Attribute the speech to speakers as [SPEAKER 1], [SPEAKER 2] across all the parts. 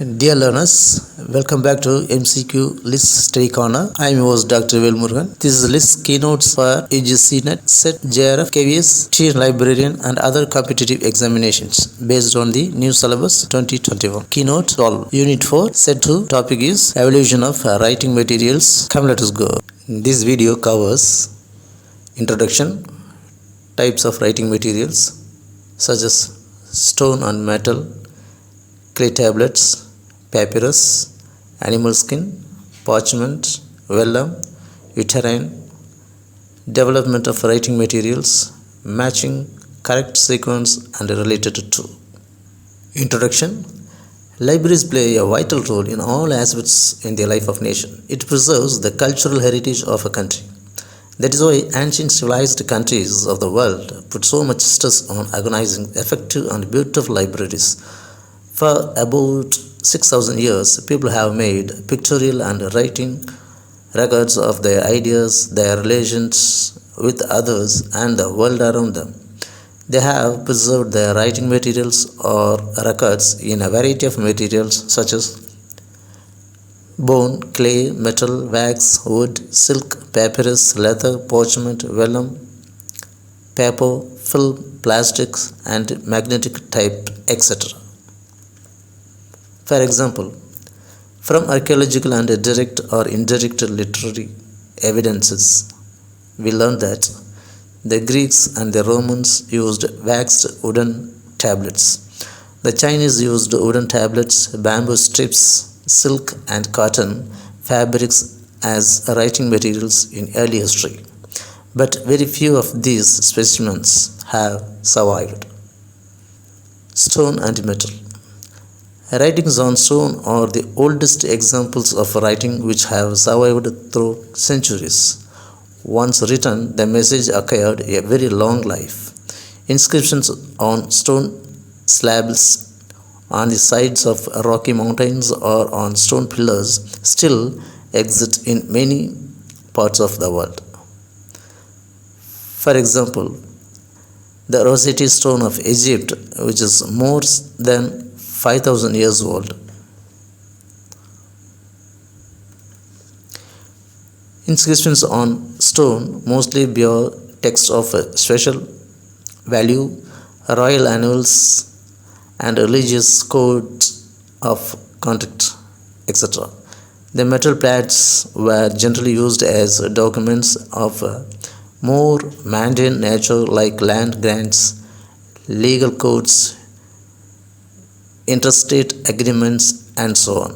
[SPEAKER 1] Dear learners, welcome back to Mcq-Lis Study Corner. I am your host Dr. Velmurugan. This is list keynotes for UGC-NET, SET, JRF, KVS, Tier Librarian and other competitive examinations based on the new syllabus 2021. Keynote 12. Unit 4, Set 2. Topic is Evolution of Writing Materials. Come, let us go. This video covers introduction, types of writing materials such as stone and metal, clay tablets, papyrus, animal skin, parchment, vellum, uterine, development of writing materials, matching, correct sequence and related to. Introduction. Libraries play a vital role in all aspects in the life of nation. It preserves the cultural heritage of a country. That is why ancient civilized countries of the world put so much stress on organizing effective and beautiful libraries. For about 6,000 years, people have made pictorial and writing records of their ideas, their relations with others, and the world around them. They have preserved their writing materials or records in a variety of materials such as bone, clay, metal, wax, wood, silk, papyrus, leather, parchment, vellum, paper, film, plastics, and magnetic type, etc. For example, from archaeological and direct or indirect literary evidences, we learn that the Greeks and the Romans used waxed wooden tablets. The Chinese used wooden tablets, bamboo strips, silk and cotton fabrics as writing materials in early history. But very few of these specimens have survived. Stone and metal. Writings on stone are the oldest examples of writing which have survived through centuries. Once written, the message acquired a very long life. Inscriptions on stone slabs on the sides of rocky mountains or on stone pillars still exist in many parts of the world. For example, the Rosetta Stone of Egypt, which is more than 5,000 years old. Inscriptions on stone mostly bear text of special value, royal annals, and religious codes of conduct, etc. The metal plates were generally used as documents of more mundane nature like land grants, legal codes, interstate agreements, and so on.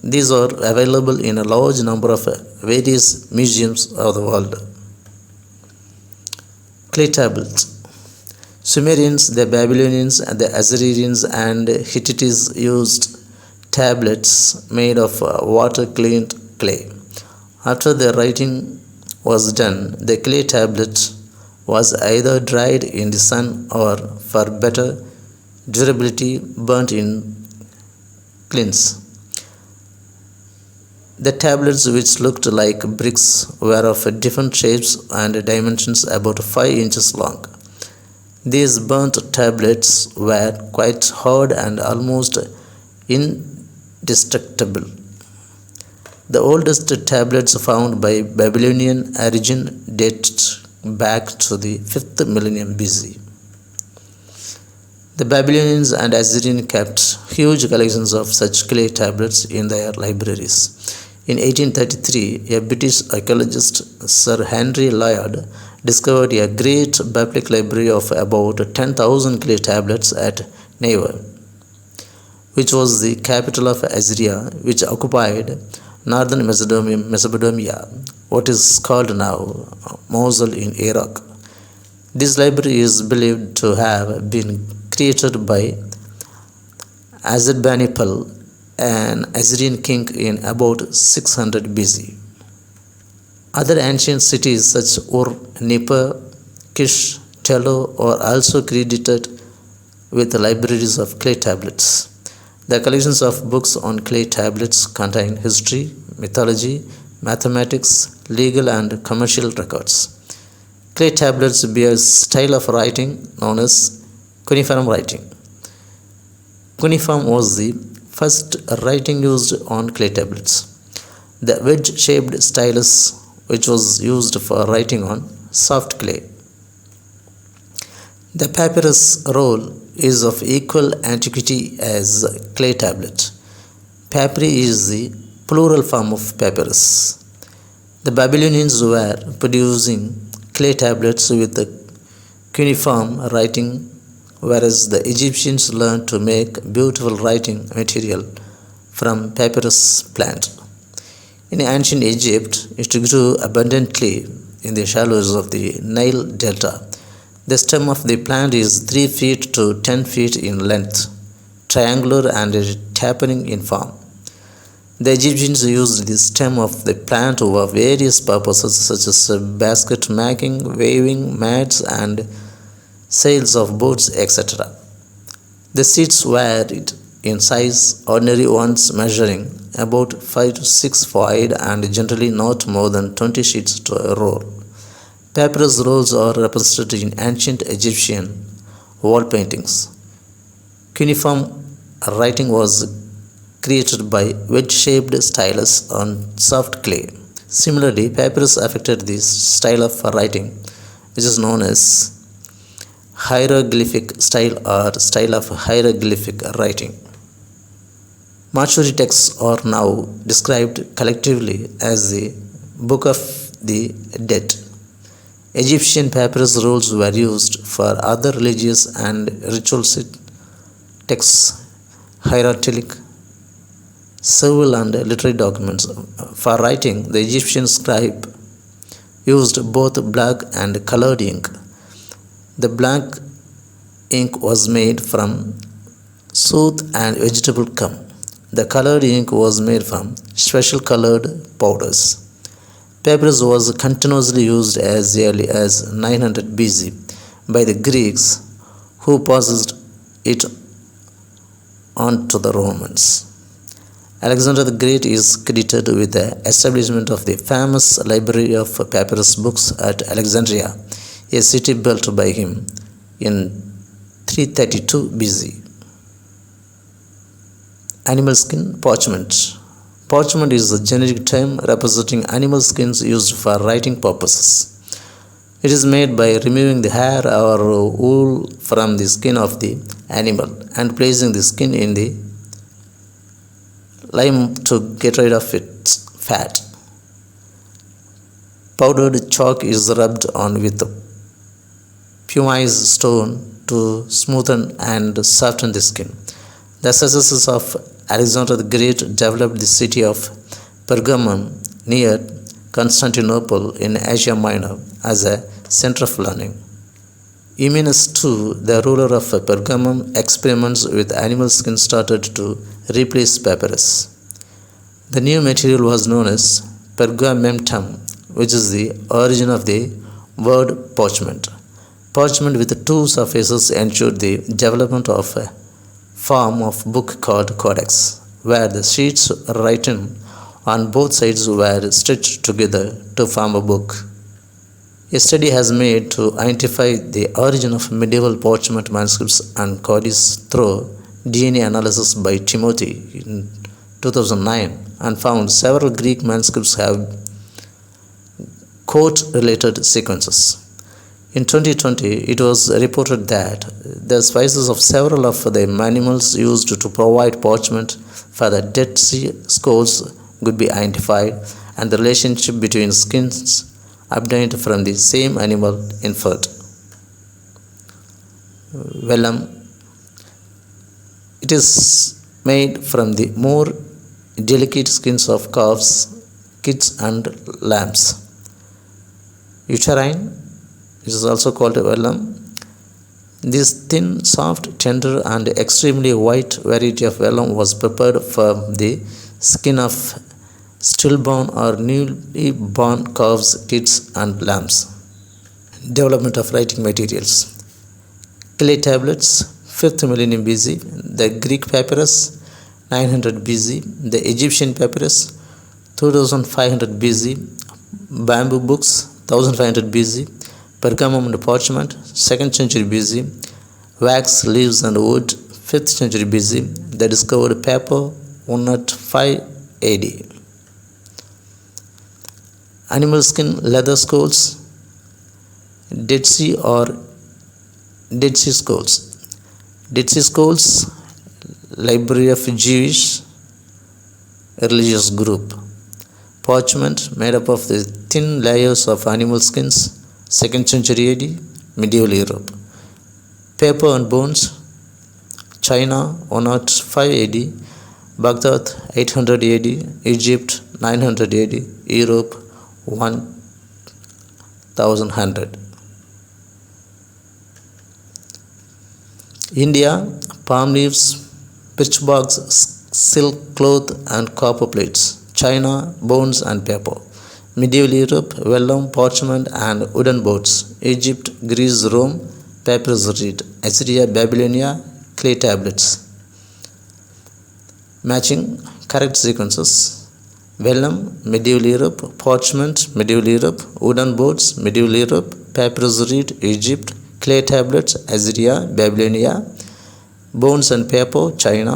[SPEAKER 1] These are available in a large number of various museums of the world. Clay tablets. Sumerians, the Babylonians, the Assyrians, and Hittites used tablets made of water-cleaned clay. After the writing was done, the clay tablet was either dried in the sun or, for better durability, burnt in kilns. The tablets, which looked like bricks, were of different shapes and dimensions, about 5 inches long. These burnt tablets were quite hard and almost indestructible. The oldest tablets found by Babylonian origin date back to the 5th millennium BC. The Babylonians and Assyrians kept huge collections of such clay tablets in their libraries. In 1833, a British archaeologist, Sir Henry Layard, discovered a great public library of about 10,000 clay tablets at Nineveh, which was the capital of Assyria, which occupied northern Mesopotamia, what is called now Mosul in Iraq. This library is believed to have been created by Ashurbanipal, an Assyrian king, in about 600 BC. Other ancient cities such as Ur, Nippur, Kish, Tello are also credited with libraries of clay tablets. The collections of books on clay tablets contain history, mythology, mathematics, legal and commercial records. Clay tablets bear a style of writing known as cuneiform writing. Cuneiform was the First, writing used on clay tablets. The wedge-shaped stylus which was used for writing on soft clay. The papyrus roll is of equal antiquity as clay tablet. Papyri is the plural form of papyrus. The Babylonians were producing clay tablets with the cuneiform writing, whereas the Egyptians learned to make beautiful writing material from papyrus plant. In ancient Egypt, it grew abundantly in the shallows of the Nile Delta. The stem of the plant is 3 feet to 10 feet in length, triangular and tapering in form. The Egyptians used the stem of the plant for various purposes such as basket making, weaving, mats and sails of boats, etc. The seeds varied in size, ordinary ones measuring about 5 to 6 wide and generally not more than 20 sheets to a roll. Papyrus rolls are represented in ancient Egyptian wall paintings. Cuneiform writing was created by wedge-shaped stylus on soft clay. Similarly, papyrus affected the style of writing, which is known as hieroglyphic style or style of hieroglyphic writing. Mortuary texts are now described collectively as the Book of the Dead. Egyptian papyrus rolls were used for other religious and ritualistic texts, hieroglyphic, civil and literary documents. For writing, the Egyptian scribe used both black and colored ink. The black ink was made from sooth and vegetable gum. The colored ink was made from special colored powders. Papyrus was continuously used as early as 900 BC by the Greeks, who passed it on to the Romans. Alexander the Great is credited with the establishment of the famous library of papyrus books at Alexandria, a city built by him in 332 BC. Animal skin parchment. Parchment is a generic term representing animal skins used for writing purposes. It is made by removing the hair or wool from the skin of the animal and placing the skin in the lime to get rid of its fat. Powdered chalk is rubbed on with pumice stone to smoothen and soften the skin. The successors of Alexander the Great developed the city of Pergamum near Constantinople in Asia Minor as a center of learning. Eumenes II, the ruler of Pergamum, experiments with animal skin started to replace papyrus. The new material was known as pergamentum, which is the origin of the word parchment. Parchment with two surfaces ensured the development of a form of book called codex, where the sheets written on both sides were stitched together to form a book. A study has made to identify the origin of medieval parchment manuscripts and codices through DNA analysis by Timothy in 2009 and found several Greek manuscripts have coat-related sequences. In 2020, it was reported that the spices of several of the animals used to provide parchment for the Dead Sea Scrolls could be identified, and the relationship between skins obtained from the same animal inferred. Vellum. It is made from the more delicate skins of calves, kids and lambs. Uterine. It is also called vellum. This thin, soft, tender and extremely white variety of vellum was prepared from the skin of stillborn or newly born calves, kids and lambs. Development of writing materials. Clay tablets, 5th millennium BC. The Greek papyrus, 900 BC. The Egyptian papyrus, 2500 BC. Bamboo books, 1500 BC. Pergamum and parchment, 2nd century BC. Wax, leaves and wood, 5th century BC. They discovered paper 105 AD. Animal skin leather scrolls, Dead Sea or Dead Sea Scrolls. Dead Sea Scrolls, library of Jewish religious group. Parchment, made up of the thin layers of animal skins, 2nd century AD, medieval Europe. Paper and bones, China 105 AD, Baghdad 800 AD, Egypt 900 AD, Europe 1100. India, palm leaves, birch barks, silk cloth and copper plates. China, bones and paper. Medieval Europe, vellum, parchment and wooden boards. Egypt, Greece, Rome, papyrus reed. Assyria, Babylonia, clay tablets. Matching correct sequences. Vellum, medieval Europe. Parchment, medieval Europe. Wooden boards, medieval Europe. Papyrus reed, Egypt. Clay tablets, Assyria, Babylonia. Bones and paper, China.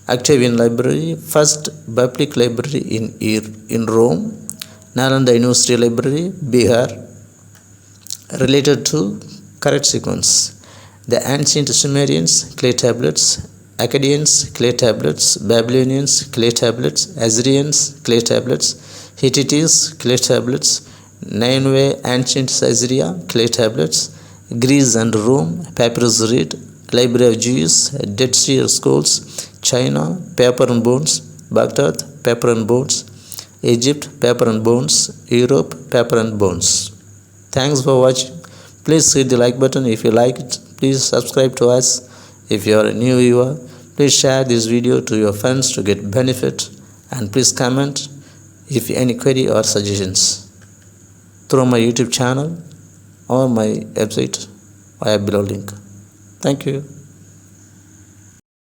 [SPEAKER 1] Octavian Library, first public library in Rome. Nalanda University Library, Bihar. Related to correct sequence. The ancient Sumerians, clay tablets. Akkadians, clay tablets. Babylonians, clay tablets. Assyrians, clay tablets. Hittites, clay tablets. Nineveh, ancient Assyria, clay tablets. Greece and Rome, papyrus reed. Library of Jews, Dead Sea Scrolls. China, paper and bones. Baghdad, paper and bones. Egypt, paper and bones. Europe, paper and bones. Thanks for watching. Please hit the like button if you like it. Please subscribe to us. If you are a new viewer, please share this video to your friends to get benefit, and please comment if any query or suggestions through my YouTube channel or my website via below link. Thank you.